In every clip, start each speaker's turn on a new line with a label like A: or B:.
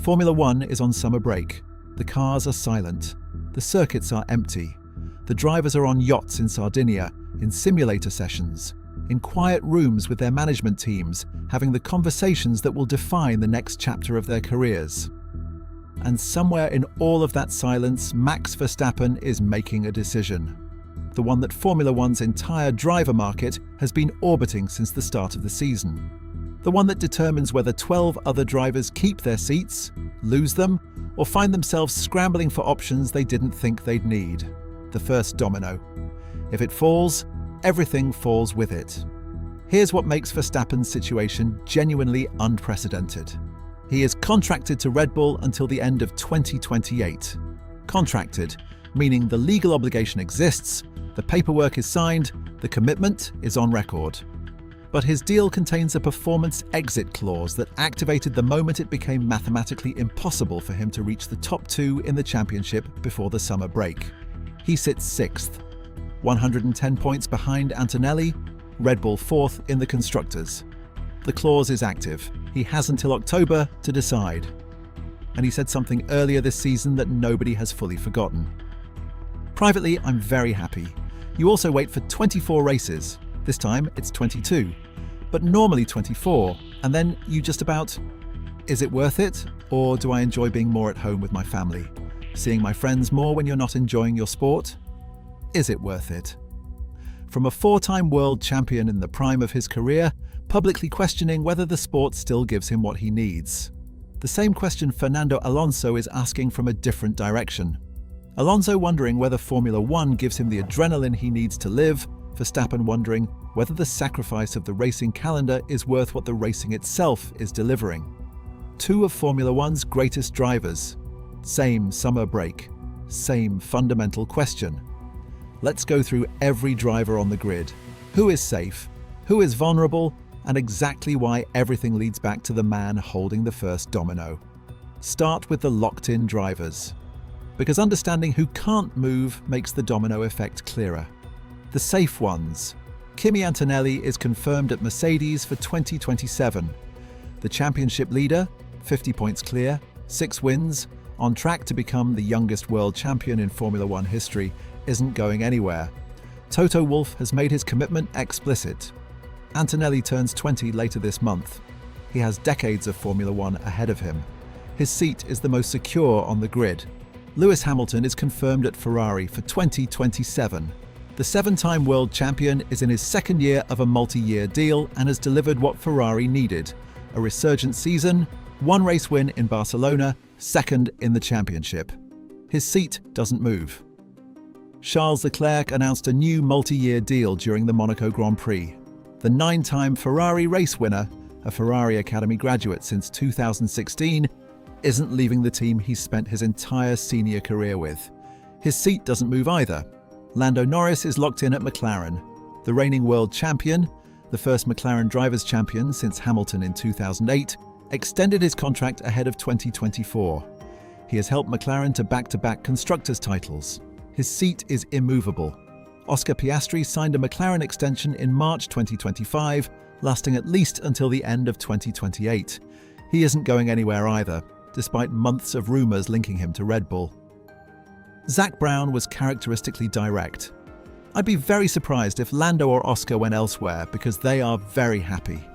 A: Formula One is on summer break. The cars are silent. The circuits are empty. The drivers are on yachts in Sardinia, in simulator sessions, in quiet rooms with their management teams, having the conversations that will define the next chapter of their careers. And somewhere in all of that silence, Max Verstappen is making a decision. The one that Formula One's entire driver market has been orbiting since the start of the season. The one that determines whether 12 other drivers keep their seats, lose them, or find themselves scrambling for options they didn't think they'd need. The first domino. If it falls, everything falls with it. Here's what makes Verstappen's situation genuinely unprecedented. He is contracted to Red Bull until the end of 2028. Contracted, meaning the legal obligation exists, the paperwork is signed, the commitment is on record. But his deal contains a performance exit clause that activated the moment it became mathematically impossible for him to reach the top two in the championship before the summer break. He sits 6th, 110 points behind Antonelli, Red Bull 4th in the Constructors. The clause is active. He has until October to decide. And he said something earlier this season that nobody has fully forgotten. Privately, I'm very happy. You also wait for 24 races. This time, it's 22. But normally 24. And then you just about, is it worth it? Or do I enjoy being more at home with my family? Seeing my friends more when you're not enjoying your sport? Is it worth it? From a 4-time world champion in the prime of his career, publicly questioning whether the sport still gives him what he needs. The same question Fernando Alonso is asking from a different direction. Alonso wondering whether Formula One gives him the adrenaline he needs to live, Verstappen wondering whether the sacrifice of the racing calendar is worth what the racing itself is delivering. Two of Formula One's greatest drivers. Same summer break. Same fundamental question. Let's go through every driver on the grid. Who is safe? Who is vulnerable? And exactly why everything leads back to the man holding the first domino. Start with the locked-in drivers. Because understanding who can't move makes the domino effect clearer. The safe ones. Kimi Antonelli is confirmed at Mercedes for 2027. The championship leader, 50 points clear, 6 wins, on track to become the youngest world champion in Formula One history, isn't going anywhere. Toto Wolff has made his commitment explicit. Antonelli turns 20 later this month. He has decades of Formula One ahead of him. His seat is the most secure on the grid. Lewis Hamilton is confirmed at Ferrari for 2027. The 7-time world champion is in his second year of a multi-year deal and has delivered what Ferrari needed. A resurgent season, 1 race win in Barcelona, 2nd in the championship. His seat doesn't move. Charles Leclerc announced a new multi-year deal during the Monaco Grand Prix. The 9-time Ferrari race winner, a Ferrari Academy graduate since 2016, isn't leaving the team he's spent his entire senior career with. His seat doesn't move either. Lando Norris is locked in at McLaren. The reigning world champion, the first McLaren drivers' champion since Hamilton in 2008, extended his contract ahead of 2024. He has helped McLaren to back-to-back constructors' titles. His seat is immovable. Oscar Piastri signed a McLaren extension in March 2025, lasting at least until the end of 2028. He isn't going anywhere either, despite months of rumours linking him to Red Bull. Zak Brown was characteristically direct. I'd be very surprised if Lando or Oscar went elsewhere because they are very happy.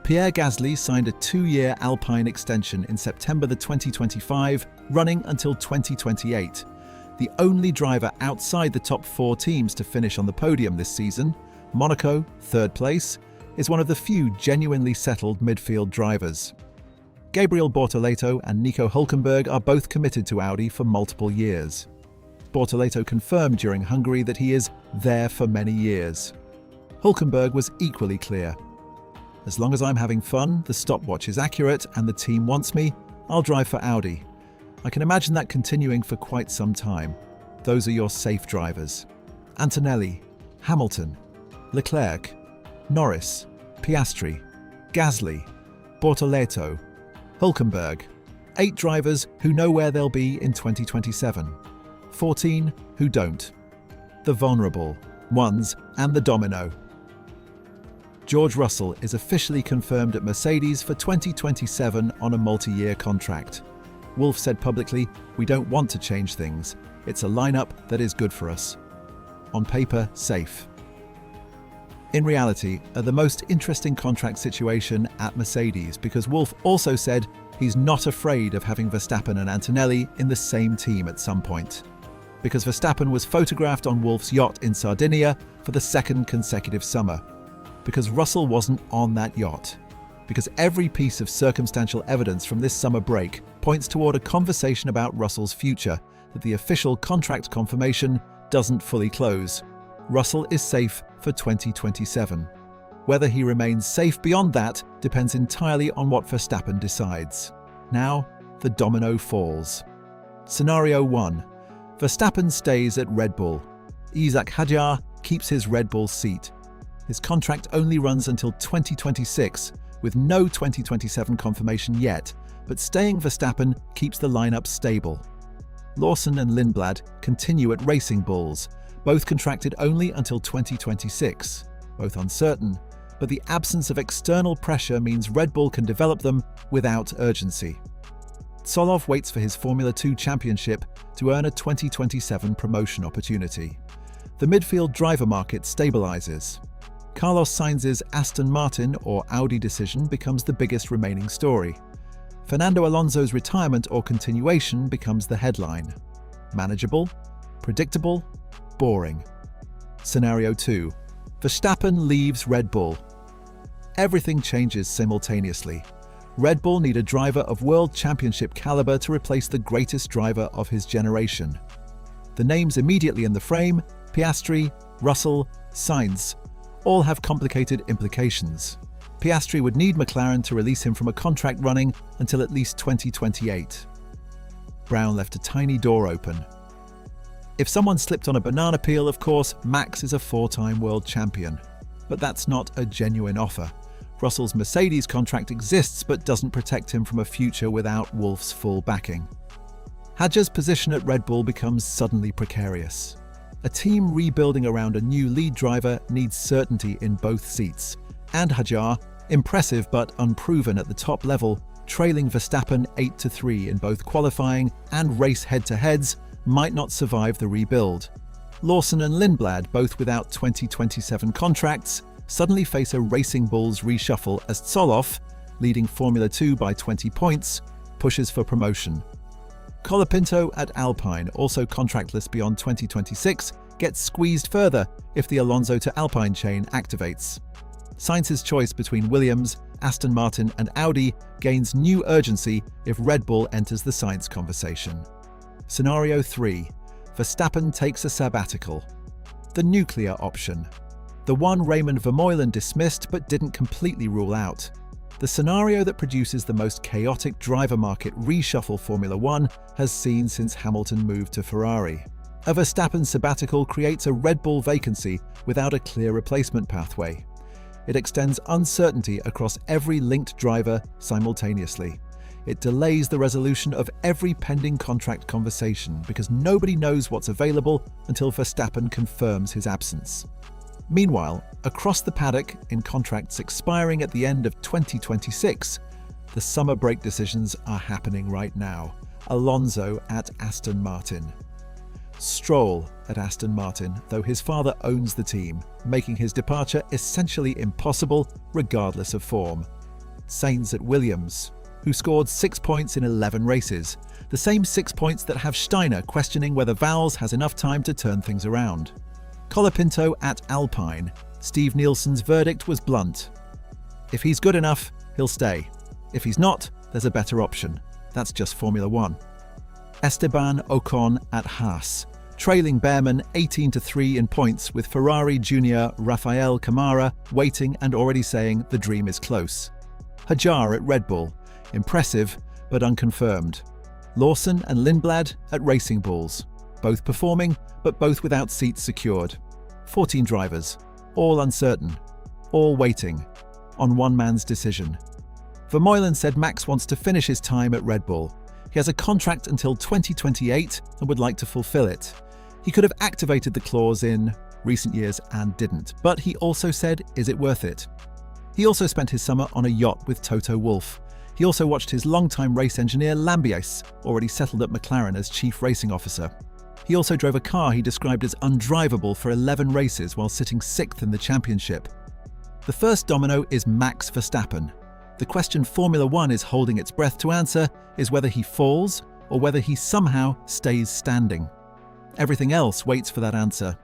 A: Pierre Gasly signed a 2-year Alpine extension in September 2025, running until 2028. The only driver outside the top 4 teams to finish on the podium this season, Monaco, 3rd place, is one of the few genuinely settled midfield drivers. Gabriel Bortoleto and Nico Hülkenberg are both committed to Audi for multiple years. Bortoleto confirmed during Hungary that he is there for many years. Hülkenberg was equally clear. As long as I'm having fun, the stopwatch is accurate, and the team wants me, I'll drive for Audi. I can imagine that continuing for quite some time. Those are your safe drivers. Antonelli, Hamilton, Leclerc, Norris, Piastri, Gasly, Bortoleto, Hülkenberg. 8 drivers who know where they'll be in 2027. 14 who don't. The vulnerable ones and the domino. George Russell is officially confirmed at Mercedes for 2027 on a multi-year contract. Wolff said publicly, "We don't want to change things. It's a lineup that is good for us." On paper, safe. In reality, the most interesting contract situation at Mercedes, because Wolff also said he's not afraid of having Verstappen and Antonelli in the same team at some point. Because Verstappen was photographed on Wolff's yacht in Sardinia for the second consecutive summer. Because Russell wasn't on that yacht. Because every piece of circumstantial evidence from this summer break points toward a conversation about Russell's future that the official contract confirmation doesn't fully close. Russell is safe for 2027. Whether he remains safe beyond that depends entirely on what Verstappen decides. Now, the domino falls. Scenario 1. Verstappen stays at Red Bull. Isaac Hadjar keeps his Red Bull seat. His contract only runs until 2026, with no 2027 confirmation yet, but staying Verstappen keeps the lineup stable. Lawson and Lindblad continue at Racing Bulls, both contracted only until 2026, both uncertain, but the absence of external pressure means Red Bull can develop them without urgency. Solov waits for his Formula 2 championship to earn a 2027 promotion opportunity. The midfield driver market stabilizes. Carlos Sainz's Aston Martin or Audi decision becomes the biggest remaining story. Fernando Alonso's retirement or continuation becomes the headline. Manageable, predictable, boring. Scenario 2. Verstappen leaves Red Bull. Everything changes simultaneously. Red Bull need a driver of World Championship caliber to replace the greatest driver of his generation. The names immediately in the frame, Piastri, Russell, Sainz, all have complicated implications. Piastri would need McLaren to release him from a contract running until at least 2028. Brown left a tiny door open. If someone slipped on a banana peel, of course, Max is a 4-time world champion. But that's not a genuine offer. Russell's Mercedes contract exists but doesn't protect him from a future without Wolff's full backing. Hadjar's position at Red Bull becomes suddenly precarious. A team rebuilding around a new lead driver needs certainty in both seats. And Hadjar, impressive but unproven at the top level, trailing Verstappen 8-3 in both qualifying and race head-to-heads, might not survive the rebuild. Lawson and Lindblad, both without 2027 contracts, suddenly face a Racing Bulls reshuffle as Solov, leading Formula 2 by 20 points, pushes for promotion. Colapinto at Alpine, also contractless beyond 2026, gets squeezed further if the Alonso to Alpine chain activates. Sainz's choice between Williams, Aston Martin and Audi gains new urgency if Red Bull enters the Sainz conversation. Scenario 3. Verstappen takes a sabbatical. The nuclear option. The one Raymond Vermeulen dismissed but didn't completely rule out. The scenario that produces the most chaotic driver market reshuffle Formula 1 has seen since Hamilton moved to Ferrari. A Verstappen sabbatical creates a Red Bull vacancy without a clear replacement pathway. It extends uncertainty across every linked driver simultaneously. It delays the resolution of every pending contract conversation because nobody knows what's available until Verstappen confirms his absence. Meanwhile, across the paddock, in contracts expiring at the end of 2026, the summer break decisions are happening right now. Alonso at Aston Martin. Stroll at Aston Martin, though his father owns the team, making his departure essentially impossible regardless of form. Sainz at Williams, who scored 6 points in 11 races, the same 6 points that have Steiner questioning whether Vowles has enough time to turn things around. Colapinto at Alpine. Steve Nielsen's verdict was blunt. If he's good enough, he'll stay. If he's not, there's a better option. That's just Formula 1. Esteban Ocon at Haas, trailing Behrman 18-3 in points with Ferrari junior Rafael Camara waiting and already saying the dream is close. Hadjar at Red Bull, impressive but unconfirmed. Lawson and Lindblad at Racing Bulls, both performing but both without seats secured. 14 drivers, all uncertain, all waiting, on one man's decision. Vermeulen said Max wants to finish his time at Red Bull. He has a contract until 2028 and would like to fulfill it. He could have activated the clause in recent years and didn't, but he also said, is it worth it? He also spent his summer on a yacht with Toto Wolff. He also watched his longtime race engineer Lambiase, already settled at McLaren as chief racing officer. He also drove a car he described as undrivable for 11 races while sitting 6th in the championship. The first domino is Max Verstappen. The question Formula One is holding its breath to answer is whether he falls or whether he somehow stays standing. Everything else waits for that answer.